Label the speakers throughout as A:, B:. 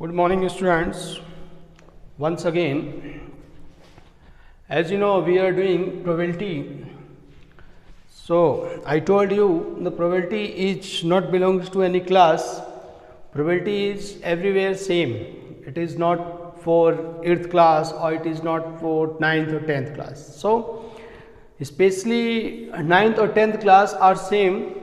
A: Good morning, students. Once again, as you know, we are doing probability. So I told you the probability is not belongs to any class. Probability is everywhere same. It is not for 8th class or it is not for 9th or 10th class. So especially 9th or 10th class are same.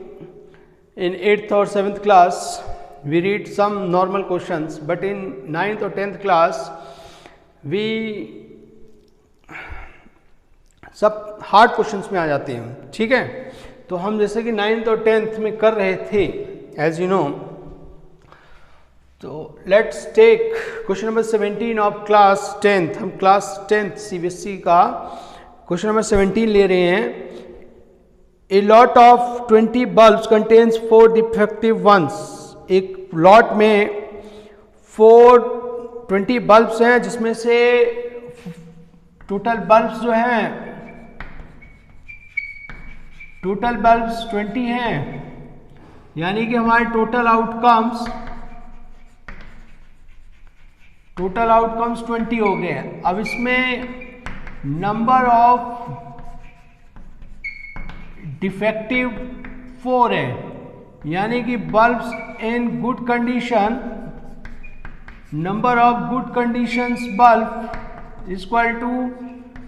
A: In 8th or 7th class we read some normal questions, but in 9th or 10th class we सब hard questions में आ जाते हैं. ठीक है, तो हम जैसे कि 9th और 10th में कर रहे थे एज यू नो. तो let's take question number 17 of class 10th. हम क्लास 10th सीबीएसई का क्वेश्चन नंबर 17 ले रहे हैं. A lot of 20 bulbs contains 4 defective ones. एक लॉट में 20 बल्ब्स हैं, जिसमें से टोटल बल्ब्स जो हैं, टोटल बल्ब्स 20 हैं, यानी कि हमारे टोटल आउटकम्स 20 हो गए हैं. अब इसमें नंबर ऑफ डिफेक्टिव 4 है, यानी कि bulbs in good condition, number of good conditions bulb equal to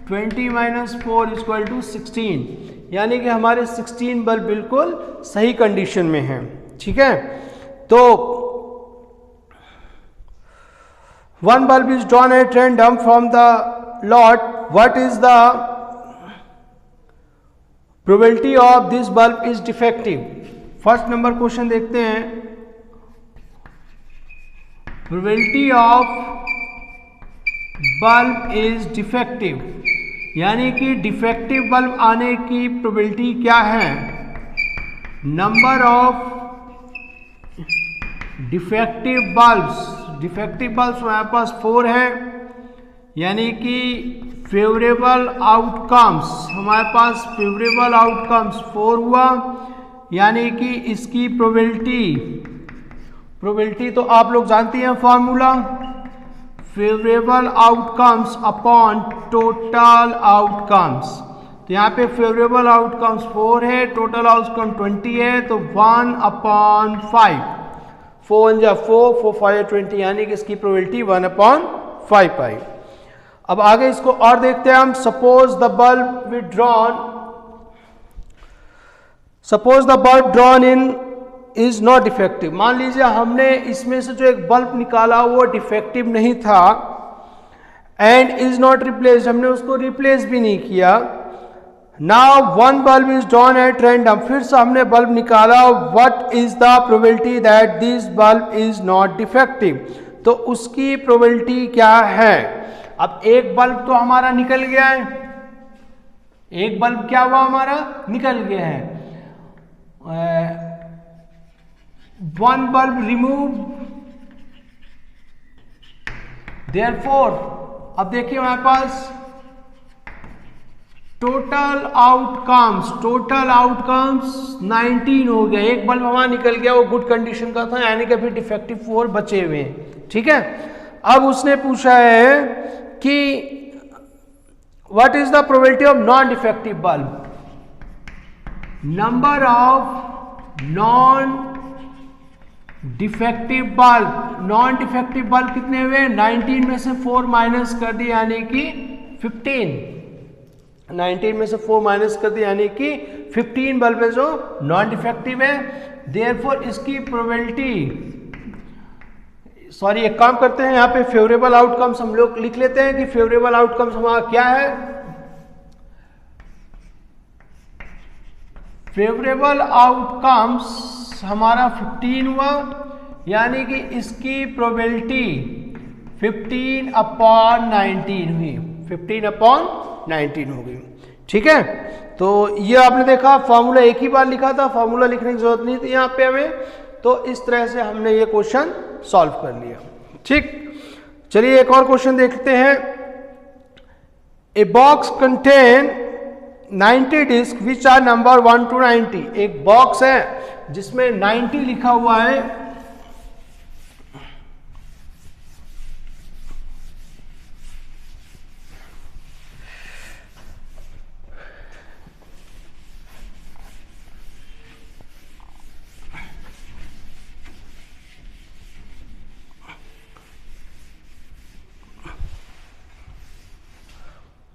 A: 20 minus 4 equal to 16, यानी कि हमारे 16 बल्ब बिल्कुल सही कंडीशन में हैं. ठीक है, तो one bulb is drawn at random from the lot. What is the probability of this bulb is defective. First number question देखते हैं. Probability of bulb is defective, यानी कि डिफेक्टिव बल्ब आने की प्रोबेबिलिटी क्या है. नंबर ऑफ डिफेक्टिव बल्ब्स हमारे पास 4 है, यानी कि फेवरेबल आउटकम्स हमारे पास फेवरेबल आउटकम्स 4 हुआ, यानी कि इसकी प्रोबेबिलिटी तो आप लोग जानती हैं formula, favourable outcomes upon total outcomes. तो यहाँ पे फेवरेबल आउटकम्स 4 है, टोटल आउटकम 20 है, तो 1/5. 4 × 4, 4 5 20, यानी कि इसकी प्रोबेबिलिटी 1/5 आई. अब आगे इसको और देखते हैं हम. Suppose the bulb drawn in is not defective. मान लीजिए हमने इसमें से जो एक बल्ब निकाला वो डिफेक्टिव नहीं था, एंड इज नॉट रिप्लेस्ड, हमने उसको रिप्लेस भी नहीं किया. Now one bulb is drawn at random, फिर से हमने बल्ब निकाला. What is the probability that this bulb is not defective. तो उसकी प्रोबेबिलिटी क्या है. अब एक बल्ब तो हमारा निकल गया है, एक बल्ब क्या हुआ हमारा निकल गया है. वन बल्ब रिमूव, देयरफॉर अब देखिए हमारे पास टोटल आउटकम्स 19 हो गए. एक बल्ब हमारा निकल गया, वो गुड कंडीशन का था, यानी कि फिर डिफेक्टिव 4 बचे हुए हैं. ठीक है, अब उसने पूछा है कि what is the probability of non defective bulb. Number of non defective bulb कितने हुए. 19 में से 4 माइनस कर दिए, यानी कि 15. 19 में से 4 माइनस कर दिए, यानी कि 15 बल्ब है जो नॉन डिफेक्टिव है. देयरफॉर इसकी प्रोबेबिलिटी, सॉरी एक काम करते हैं, यहाँ पे फेवरेबल आउटकम्स हम लोग लिख लेते हैं कि फेवरेबल आउटकम्स हमारा क्या है. फेवरेबल आउटकम्स हमारा 15 हुआ, यानी कि इसकी प्रोबेबिलिटी 15/19 हुई. 15/19 हो गई. ठीक है, तो ये आपने देखा फॉर्मूला एक ही बार लिखा था, फॉर्मूला लिखने की जरूरत नहीं थी यहाँ पे हमें. तो इस तरह से हमने ये क्वेश्चन सॉल्व कर लिया. ठीक, चलिए एक और क्वेश्चन देखते हैं. A box contain 90 disc which are number 1 to 90. एक बॉक्स है जिसमें 90 लिखा हुआ है,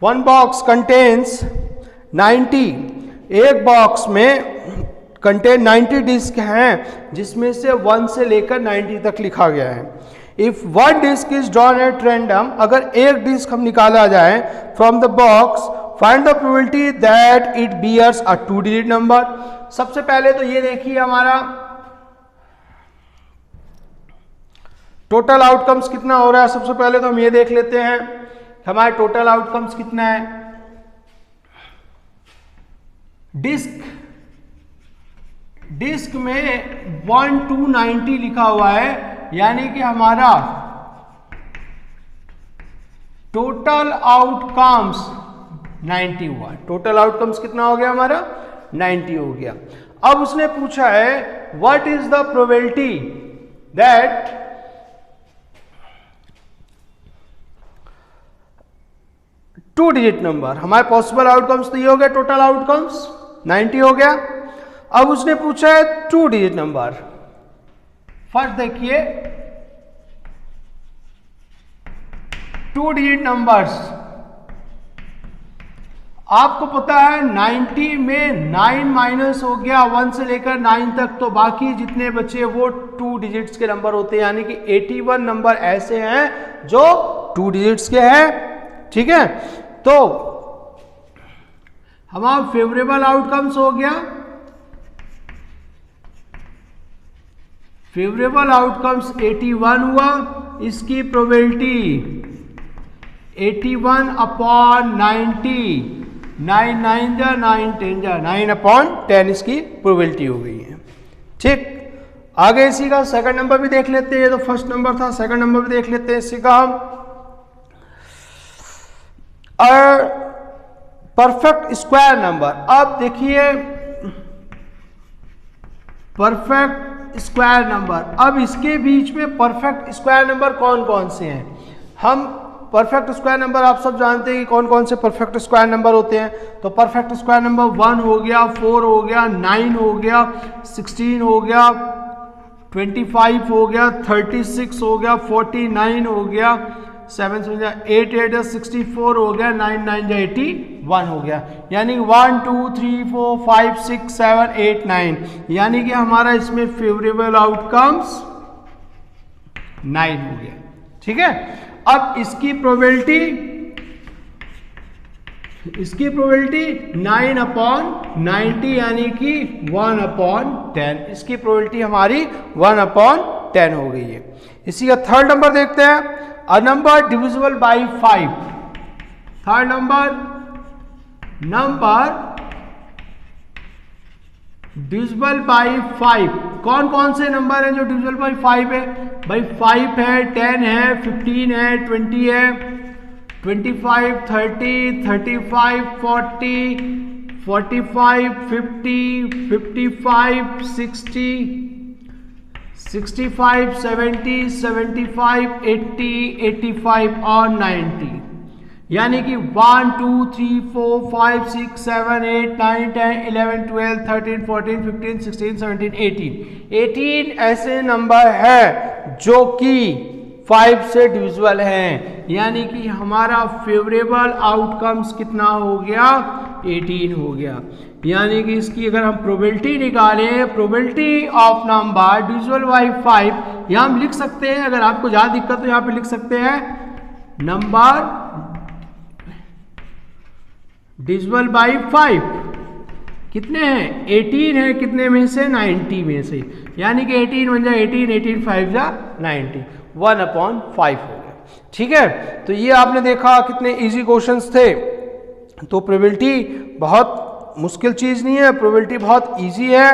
A: 1 बॉक्स कंटेन्स 90, एक बॉक्स में कंटेन 90 डिस्क हैं जिसमें से 1 से लेकर 90 तक लिखा गया है। If 1 disc is drawn at random, अगर एक डिस्क हम निकाला जाए from the box, find the probability that it bears a 2 digit number. सबसे पहले तो ये देखिए हमारा टोटल आउटकम्स कितना हो रहा है। सबसे पहले तो हम ये देख लेते हैं हमारे टोटल आउटकम्स कितना है। डिस्क में 1 to 90 लिखा हुआ है, यानी कि हमारा टोटल आउटकम्स 90 हुआ। टोटल आउटकम्स कितना हो गया हमारा 90 हो गया। अब उसने पूछा है what is the probability that two digit number, हमारे पॉसिबल आउटकम्स तो ये हो गया, टोटल आउटकम्स 90 हो गया। अब उसने पूछा है 2 डिजिट नंबर। फर्स्ट देखिए 2 डिजिट नंबर्स, आपको पता है 90 में 9 माइनस हो गया 1 से लेकर 9 तक, तो बाकी जितने बचे वो 2 डिजिट्स के नंबर होते हैं, यानी कि 81 नंबर ऐसे हैं जो 2 डिजिट्स के हैं। ठीक है, तो हमारा फेवरेबल आउटकम्स हो गया, फेवरेबल आउटकम्स 81 हुआ। इसकी प्रोबेबिलिटी 81 अपॉन 90, 9 9 जा 9 10 जा 9 अपॉन 10 इसकी प्रोबेबिलिटी हो गई है। ठीक, आगे इसी का सेकंड नंबर भी देख लेते हैं। तो फर्स्ट नंबर था, सेकंड नंबर भी देख लेते हैं इसी का हम। परफेक्ट स्क्वायर नंबर, अब देखिए परफेक्ट स्क्वायर नंबर, अब इसके बीच में परफेक्ट स्क्वायर नंबर कौन कौन से हैं। हम परफेक्ट स्क्वायर नंबर आप सब जानते हैं कि कौन कौन से परफेक्ट स्क्वायर नंबर होते हैं। तो परफेक्ट स्क्वायर नंबर 1 हो गया, 4 हो गया, 9 हो गया, 16 हो गया, 25 हो गया, 36 हो गया, 49 हो गया, 7 8 8 64 हो गया, 9 9 81 हो गया, यानी 1 2 3 4 5 6 7 8 9, यानी कि हमारा इसमें फेवरेबल आउटकम्स 9 हो गया। ठीक है, अब इसकी प्रोबेबिलिटी 9 अपॉन 90, यानी कि 1 अपॉन 10, इसकी प्रोबेबिलिटी हमारी 1 अपॉन 10 हो गई है। इसी का थर्ड नंबर देखते हैं, a number divisible by 5। Third number divisible by 5, कौन कौन से नंबर हैं जो डिविजिबल बाई 5 है भाई? 5 है, 10 है, 15 है, 20 है, 25 30 35 40 45 50 55 60 65 70 75 80 85 और 90, यानी कि 1 2 3 4 5 6 7 8 9 10 11 12 13 14 15 16 17 18 ऐसे नंबर है जो कि 5 से डिविजिबल हैं, यानी कि हमारा फेवरेबल आउटकम्स कितना हो गया? 18 हो गया। यानी कि इसकी अगर हम प्रोबेबिलिटी निकालें, probability of number divisible by 5, यहां हम लिख सकते हैं, अगर आपको ज़्यादा दिक्कत तो यहां पे लिख सकते हैं नंबर डिविजिबल बाई 5 कितने हैं? 18 है, कितने में से? 90 में से, यानी कि 18 बन जाए 18 18 5 जा 90, 1 अपॉन 5 हो गया। ठीक है, तो ये आपने देखा कितने इजी क्वेश्चंस थे। तो प्रोबेबिलिटी बहुत मुश्किल चीज़ नहीं है, प्रोबेबिलिटी बहुत इजी है।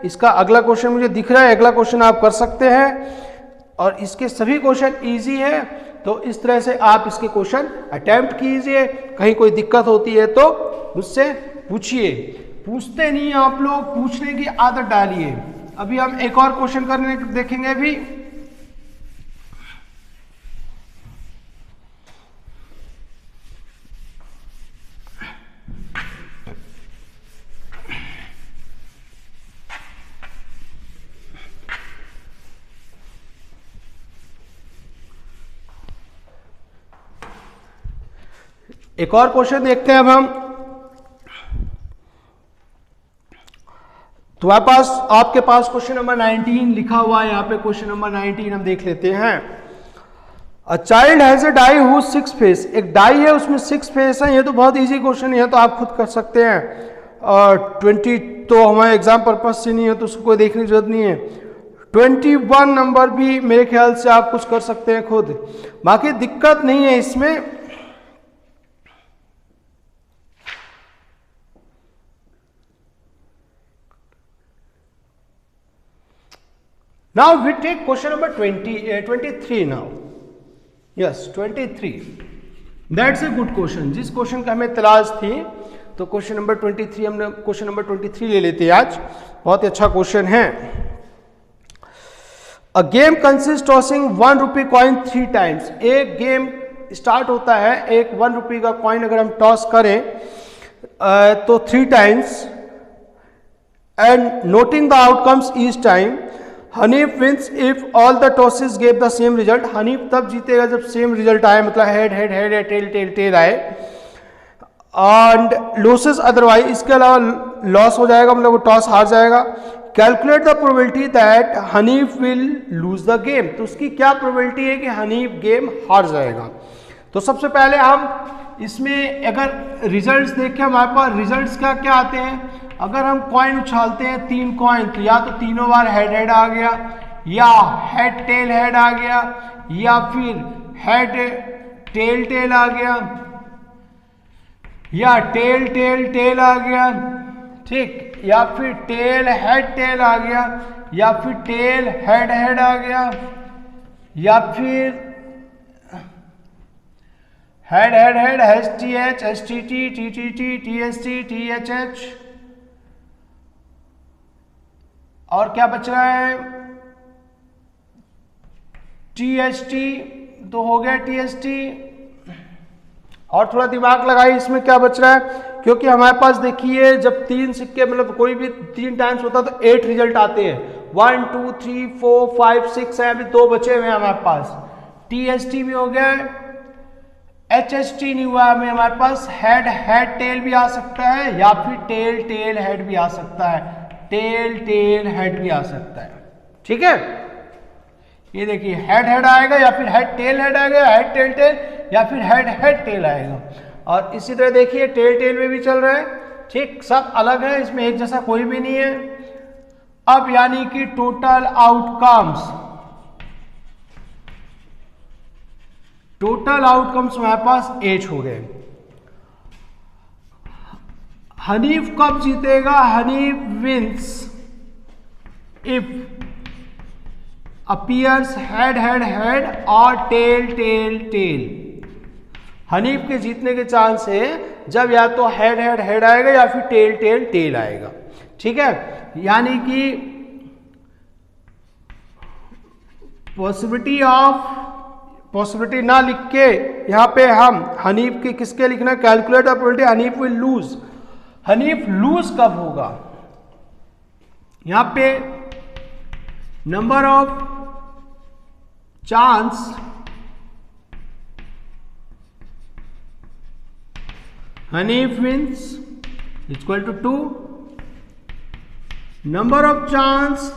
A: इसका अगला क्वेश्चन मुझे दिख रहा है, अगला क्वेश्चन आप कर सकते हैं, और इसके सभी क्वेश्चन इजी है। तो इस तरह से आप इसके क्वेश्चन अटेम्प्ट कीजिए। कहीं कोई दिक्कत होती है तो मुझसे पूछिए, पूछते नहीं आप लोग, पूछने की आदत डालिए। अभी हम एक और क्वेश्चन करने देखेंगे अभी। एक और क्वेश्चन देखते हैं अब हम। तुम्हारे पास, आपके पास क्वेश्चन नंबर 19 लिखा हुआ है यहाँ पे। क्वेश्चन नंबर 19 हम देख लेते हैं। A child has a die whose 6 face. एक डाई है उसमें 6 फेस है। ये तो बहुत इजी क्वेश्चन है, तो आप खुद कर सकते हैं। 20 तो हमारे एग्जाम पर्पज से नहीं है, तो उसको कोई देखने की जरूरत नहीं है। 21 नंबर भी मेरे ख्याल से आप कुछ कर सकते हैं खुद, बाकी दिक्कत नहीं है इसमें। Now we take question number 23 now. Yes, 23. That's a good question. जिस क्वेश्चन का हमें तलाश थी, तो क्वेश्चन नंबर 23 हमने क्वेश्चन नंबर 23 ले लेते हैं आज। बहुत ही अच्छा क्वेश्चन है। A game consist tossing 1 rupee coin 3 times. एक गेम स्टार्ट होता है, एक 1 रुपी का कॉइन अगर हम टॉस करें तो 3 times, and noting the outcomes each time. Hanif wins if all the tosses gave the same result. Hanif तब जीतेगा जब सेम रिजल्ट आए, मतलब हेड हेड हेड या टेल टेल टेल आए। एंड लॉसेस अदरवाइज, इसके अलावा लॉस हो जाएगा, मतलब वो टॉस हार जाएगा। Calculate the probability that Hanif will lose the game. तो उसकी क्या प्रोबेबिलिटी है कि हनीफ गेम हार जाएगा। तो सबसे पहले हम इसमें अगर रिजल्ट्स देखें, हमारे पास रिजल्ट्स क्या क्या आते हैं। अगर हम कॉइन उछालते हैं 3 कॉइन, तो या तो तीनों बार हेड हेड आ गया, या हेड टेल हेड आ गया, या फिर हेड टेल टेल आ गया, या टेल टेल टेल आ गया, ठीक, या फिर टेल टेल आ गया, या फिर टेल हेड हेड आ गया, या फिर head head head H T H H T T T T T T S T T H H, और क्या बच रहा है, टी एच टी, तो हो गया टी एस टी। और थोड़ा दिमाग लगाइए इसमें क्या बच रहा है, क्योंकि हमारे पास देखिए जब 3 सिक्के, मतलब कोई भी 3 टाइम्स होता है तो 8 रिजल्ट आते हैं। 1 2 3 4 5 6 है, अभी 2 बचे हुए हैं हमारे पास। टी एस टी भी हो गया, एच एस टी नहीं हुआ हमें, हमारे पास हेड हेड टेल भी आ सकता है, या फिर टेल टेल हेड भी आ सकता है, टेल टेल हेड भी आ सकता है। ठीक है, ये देखिए हेड हेड आएगा, या फिर हेड टेल हेड आएगा, हेड टेल टेल, या फिर हेड हेड टेल आएगा। और इसी तरह देखिए टेल टेल में भी चल रहा है, ठीक, सब अलग है, इसमें एक जैसा कोई भी नहीं है। अब यानी कि टोटल आउटकम्स हमारे पास 8 हो गए। हनीफ कब जीतेगा, Hanif wins if appears head head head और टेल टेल टेल। हनीफ के जीतने के चांस है जब या तो हेड हेड हेड आएगा या फिर टेल टेल टेल आएगा। ठीक है, यानी कि पॉसिबिलिटी ना लिख के यहां पे हम हनीफ के किसके लिखना, calculate the probability Hanif will lose. Hanif lose कब होगा, यहां पे number of chance Hanif wins equal to 2, number of chance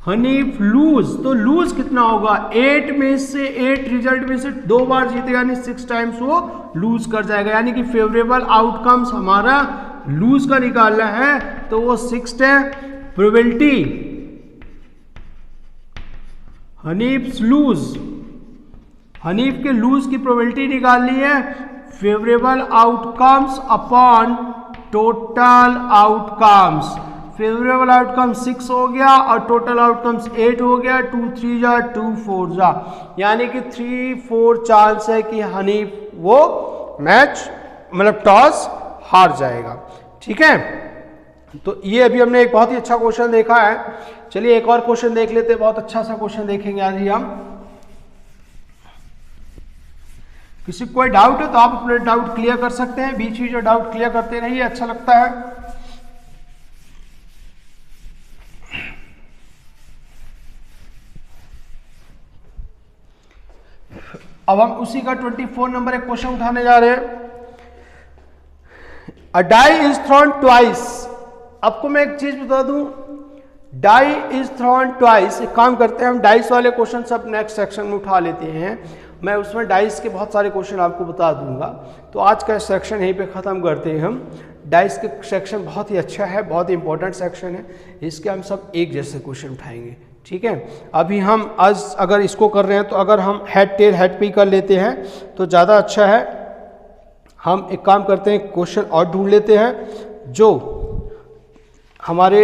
A: Hanif lose, तो लूज कितना होगा, 8 में से 8 रिजल्ट में से 2 बार जीतेगा, यानी 6 टाइम्स वो लूज कर जाएगा। यानी कि फेवरेबल आउटकम्स हमारा लूज का निकालना है, तो वो 6 है। प्रोबेबिलिटी हनीफ लूज, हनीफ के लूज की प्रोबेबिलिटी निकालनी है, favourable outcomes upon total outcomes. Favourable outcome 6 हो गया और टोटल आउटकम्स 8 हो गया, 2 3 जा 2 4 जा, यानी कि 3-4 चांस है कि हनीफ वो मैच मतलब टॉस हार जाएगा। ठीक है, तो ये अभी हमने एक बहुत ही अच्छा क्वेश्चन देखा है। चलिए एक और क्वेश्चन देख लेते हैं, बहुत अच्छा सा क्वेश्चन देखेंगे आज ही हम। किसी को कोई डाउट है तो आप अपने डाउट क्लियर कर सकते हैं, बीच बीच में डाउट क्लियर करते रहिए, अच्छा लगता है। अब हम उसी का 24 नंबर एक क्वेश्चन उठाने जा रहे हैं। अ डाई इज थ्रोन ट्वाइस। आपको मैं एक चीज बता दूं, डाई इज थ्रोन ट्वाइस। एक काम करते हैं, हम डाइस वाले क्वेश्चन सब नेक्स्ट सेक्शन में उठा लेते हैं। मैं उसमें डाइस के बहुत सारे क्वेश्चन आपको बता दूंगा। तो आज का सेक्शन यहीं पे ख़त्म करते हैं हम। डाइस के सेक्शन बहुत ही अच्छा है, बहुत ही इंपॉर्टेंट सेक्शन है। इसके हम सब एक जैसे क्वेश्चन उठाएंगे, ठीक है। अभी हम आज अगर इसको कर रहे हैं तो अगर हम हेड टेल हेड पे कर लेते हैं तो ज़्यादा अच्छा है। हम एक काम करते हैं, क्वेश्चन और ढूंढ लेते हैं जो हमारे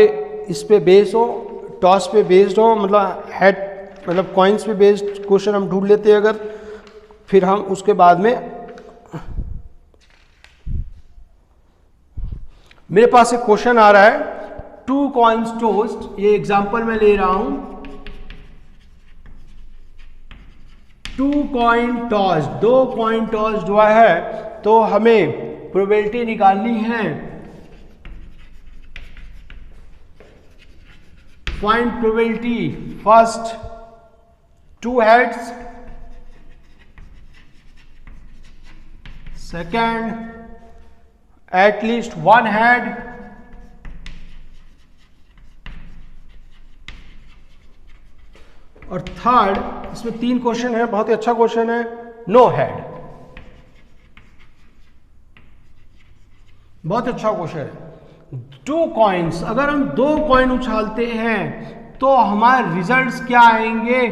A: इस पे बेस्ड हो, टॉस पे बेस्ड हो, मतलब हेड मतलब कॉइन्स पे बेस्ड क्वेश्चन हम ढूंढ लेते हैं। अगर फिर हम उसके बाद में मेरे पास एक क्वेश्चन आ रहा है, 2 कॉइन्स टोस्ट। ये एग्जांपल मैं ले रहा हूं, 2 कॉइन टॉस, 2 कॉइन टॉस जो है, तो हमें प्रोबेबिलिटी निकालनी है। Find probability first 2 heads, second at least 1 head, और थर्ड, इसमें 3 क्वेश्चन है, बहुत ही अच्छा क्वेश्चन है, नो हेड। बहुत अच्छा क्वेश्चन है। 2 कॉइन्स, अगर हम 2 कॉइन उछालते हैं तो हमारे रिजल्ट्स क्या आएंगे?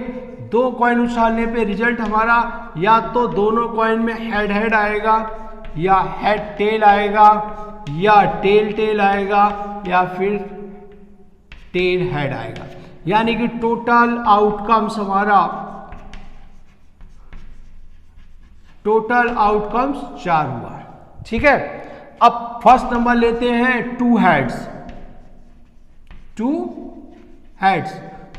A: 2 कॉइन उछालने पे रिजल्ट हमारा या तो दोनों कॉइन में हेड हेड आएगा, या हेड टेल आएगा, या टेल टेल आएगा, या फिर टेल हेड आएगा। यानी कि टोटल आउटकम्स हमारा, टोटल आउटकम्स 4 हुआ, ठीक है। अब फर्स्ट नंबर लेते हैं 2 हेड्स, 2 हेड्स।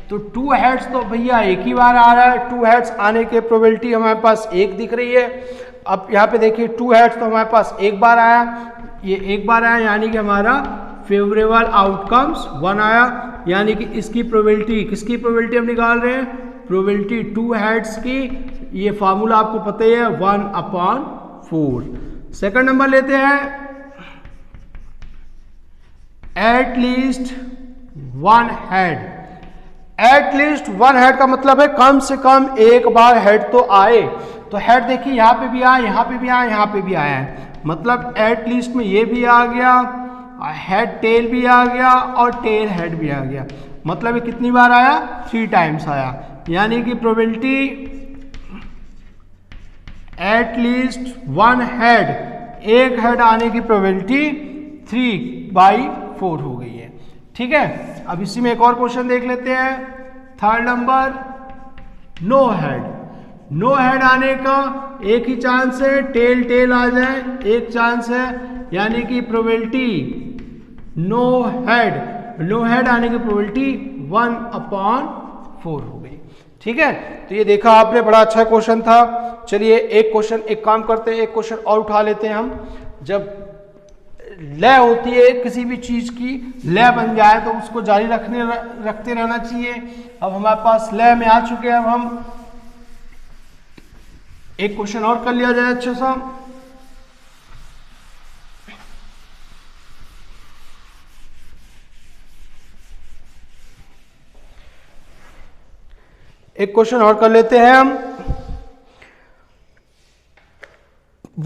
A: तो 2 हेड्स तो भैया एक ही बार आ रहा है। 2 हेड्स आने के प्रोबेबिलिटी हमारे पास 1 दिख रही है। अब यहाँ पे देखिए 2 हेड्स तो हमारे पास एक बार आया, ये एक बार आया, यानी कि हमारा फेवरेबल आउटकम्स 1 आया। यानी कि इसकी प्रोबेबिलिटी, किसकी प्रोबेबिलिटी हम निकाल रहे हैं? प्रोबेबिलिटी 2 हेड्स की। ये फार्मूला आपको पता ही है, 1/4। सेकंड नंबर लेते हैं, एटलीस्ट 1 हेड। एटलीस्ट 1 हेड का मतलब है कम से कम एक बार हेड तो आए। तो हेड देखिए यहाँ पे भी आया, यहाँ पे भी आया, यहाँ पे भी आया है। मतलब एटलीस्ट में ये भी आ गया, हेड टेल भी आ गया, और टेल हेड भी आ गया। मतलब ये कितनी बार आया? 3 टाइम्स आया। यानी कि प्रोबेबिलिटी एटलीस्ट 1 हेड, एक हेड आने की प्रोबेबिलिटी 3/4 हो गई है, ठीक है। अब इसी में एक और क्वेश्चन देख लेते हैं, third number, no head. No head आने का एक ही चांस है, टेल टेल आ जाए एक चांस है। यानी कि प्रोबेबिलिटी नो हेड आने की प्रोबेबिलिटी 1/4 हो गई, ठीक है। तो ये देखा आपने, बड़ा अच्छा क्वेश्चन था। चलिए एक क्वेश्चन, एक काम करते हैं, एक क्वेश्चन और उठा लेते हैं हम। जब लय होती है किसी भी चीज की, लय बन जाए तो उसको जारी रखते रहना चाहिए। अब हमारे पास लय में आ चुके हैं, अब हम एक क्वेश्चन और कर लिया जाए अच्छा सा। एक क्वेश्चन और कर लेते हैं हम,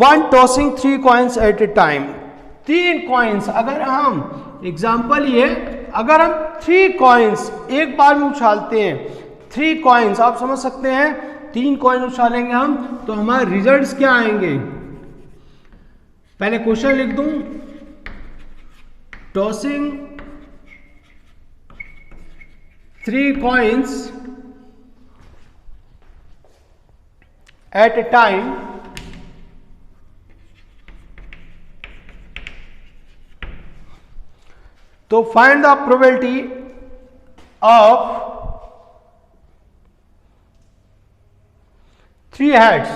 A: 1 tossing 3 coins at a time. 3 coins, अगर हम एग्जाम्पल ये, अगर हम 3 कॉइन्स एक बार में उछालते हैं, 3 कॉइन्स आप समझ सकते हैं, 3 कॉइन उछालेंगे हम तो हमारे रिजल्ट्स क्या आएंगे? पहले क्वेश्चन लिख दूं, tossing 3 coins at a time, तो find the probability of 3 heads.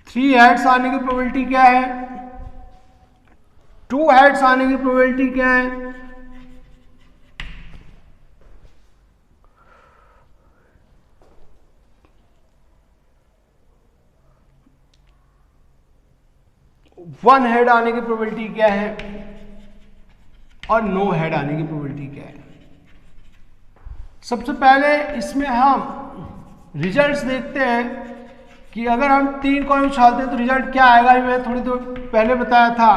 A: 3 heads आने की प्रोबेबिलिटी क्या है? 2 हेड्स आने की प्रोबेबिलिटी क्या है? वन हेड आने की प्रोबेबिलिटी क्या है और नो हेड आने की प्रोबेबिलिटी क्या है। सबसे पहले इसमें हम रिजल्ट्स देखते हैं कि अगर हम 3 कॉइन उछालते हैं तो रिजल्ट क्या आएगा। मैं थोड़ी देर पहले बताया था,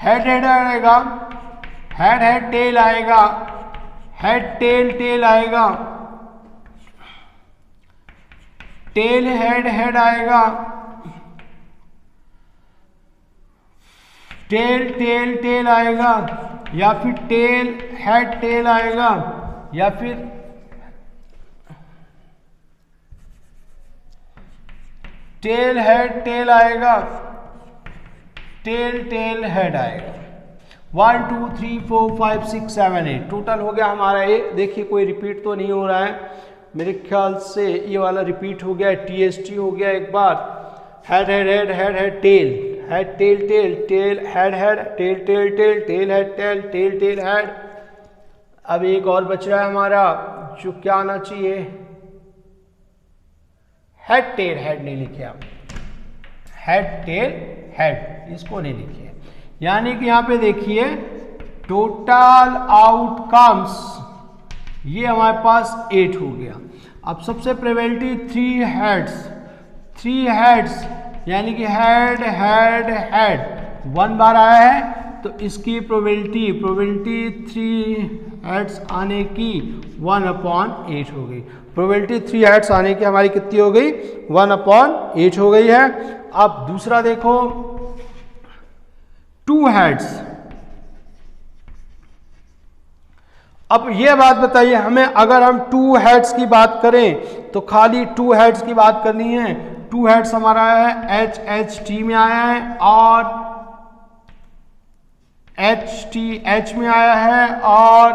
A: हेड हेड आएगा, हेड हेड टेल आएगा, हेड टेल टेल आएगा, टेल हेड हेड आएगा, टेल टेल टेल आएगा, या फिर टेल हेड टेल आएगा, या फिर टेल हेड टेल आएगा, टेल टेल हेड आएगा। 1 2 3 4 5 6 7 8 टोटल हो गया हमारा ये। देखिए कोई रिपीट तो नहीं हो रहा है, मेरे ख्याल से ये वाला रिपीट हो गया, TST हो गया एक बार, head head head head head tail, head tail tail tail head head tail tail tail tail head tail tail tail head. अब एक और बच रहा है हमारा, जो क्या आना चाहिए, हेड टेल हेड नहीं लिखे आप, हेड टेल हेड इसको नहीं लिखे। यानी कि यहां पे देखिए टोटल आउटकम्स ये हमारे पास 8 हो गया। अब सबसे प्रोबेबिलिटी 3 हेड्स यानी कि हेड हेड हेड 1 बार आया है तो इसकी प्रोबेबिलिटी 3 हेड्स आने की 1/8 हो गई। प्रोबेबिलिटी 3 हेड्स आने की हमारी कितनी हो गई, 1/8 हो गई है। अब दूसरा देखो 2 हेड्स। अब ये बात बताइए हमें, अगर हम 2 हेड्स की बात करें तो खाली 2 हेड्स की बात करनी है। 2 हेड्स हमारा है HHT में आया है और HTH में आया है और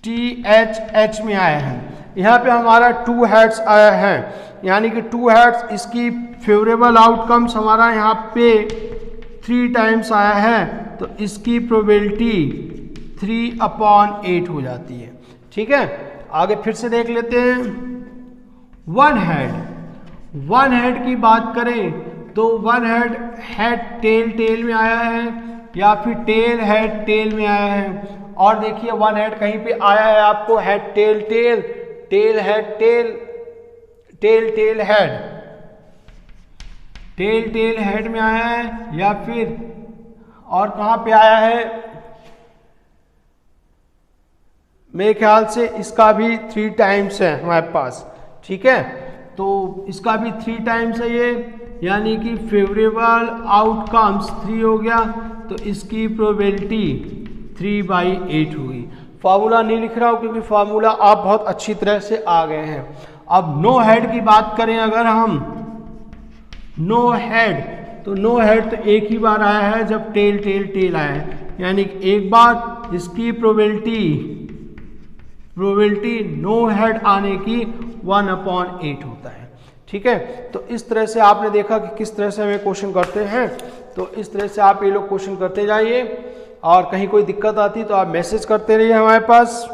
A: THH में आया है। यहाँ पे हमारा 2 हेड्स आया है, यानी कि 2 हेड्स, इसकी फेवरेबल आउटकम्स हमारा यहाँ पे 3 टाइम्स आया है तो इसकी प्रोबेबिलिटी 3/8 हो जाती है। ठीक है, आगे फिर से देख लेते हैं। 1 हेड की बात करें तो 1 हेड टेल टेल में आया है या फिर टेल हेड टेल में आया है। और देखिए 1 हेड कहीं पे आया है आपको head tail tail, tail head tail, tail tail head, tail tail head में आया है, या फिर और कहाँ पे आया है, मेरे ख्याल से इसका भी 3 टाइम्स है हमारे पास। ठीक है, तो इसका भी 3 टाइम्स है ये, यानी कि फेवरेबल आउटकम्स 3 हो गया तो इसकी प्रोबेबिलिटी 3/8 हुई। फार्मूला नहीं लिख रहा हूँ क्योंकि फार्मूला आप बहुत अच्छी तरह से आ गए हैं। अब नो हेड की बात करें, अगर हम नो हेड, तो नो हेड तो एक ही बार आया है जब टेल टेल टेल आया है, यानी कि एक बार, इसकी प्रोबेबिलिटी नो हेड आने की 1/8 होता है। ठीक है, तो इस तरह से आपने देखा कि किस तरह से हमें क्वेश्चन करते हैं। तो इस तरह से आप ये लोग क्वेश्चन करते जाइए और कहीं कोई दिक्कत आती तो आप मैसेज करते रहिए हमारे पास।